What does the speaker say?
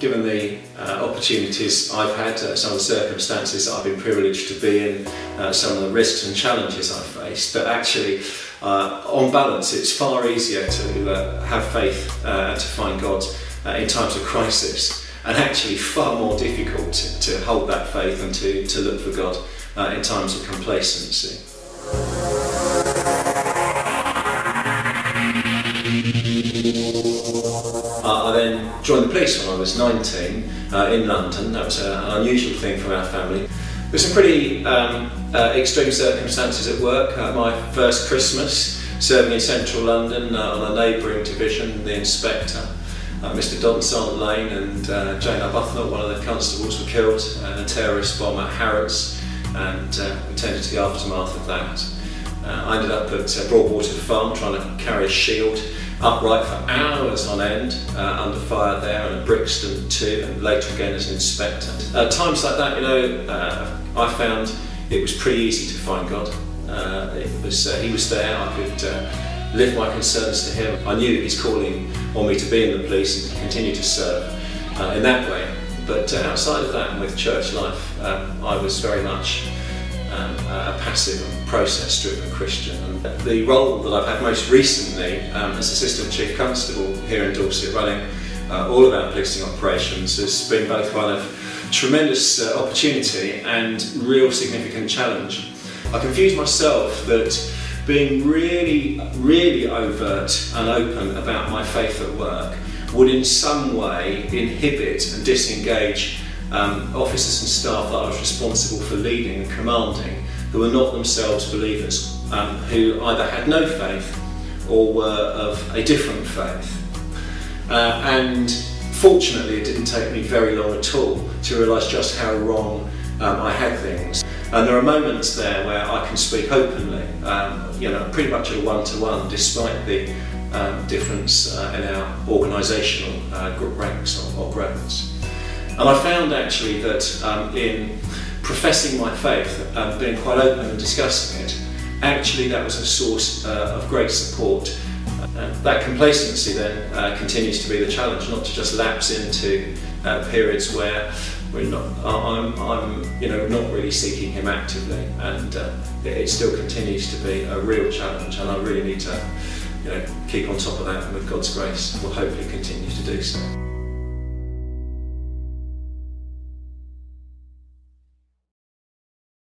given the opportunities I've had, some of the circumstances that I've been privileged to be in, some of the risks and challenges I've faced, that actually, on balance, it's far easier to have faith and to find God in times of crisis, and actually far more difficult to hold that faith and to look for God in times of complacency. I then joined the police when I was 19 in London. That was an unusual thing for our family. There were some pretty extreme circumstances at work. My first Christmas serving in central London on a neighbouring division, the inspector, Mr. Don Sergeant Lane and Jane Arbuthnot, one of the constables, were killed in a terrorist bomb at Harrods, and we tended to the aftermath of that. I ended up at Broadwater Farm trying to carry a shield upright for hours on end under fire there, and at Brixton too, and later again as an inspector. At times like that, I found it was pretty easy to find God. He was there. I could lift my concerns to him. I knew his calling on me to be in the police and to continue to serve in that way. But outside of that, and with church life, I was very much a passive and process-driven Christian. And the role that I've had most recently as Assistant Chief Constable here in Dorset, running all of our policing operations, has been both one of tremendous opportunity and real significant challenge. I confuse myself that being really overt and open about my faith at work would in some way inhibit and disengage officers and staff that I was responsible for leading and commanding, who were not themselves believers, who either had no faith or were of a different faith. And fortunately, it didn't take me very long at all to realise just how wrong I had things. And there are moments there where I can speak openly, pretty much at a one-to-one, despite the difference in our organisational ranks or grades. And I found actually that in professing my faith, being quite open and discussing it, actually that was a source of great support. That complacency then continues to be the challenge, not to just lapse into periods where I'm not really seeking him actively, and it still continues to be a real challenge, and I really need to keep on top of that, and with God's grace we'll hopefully continue to do so.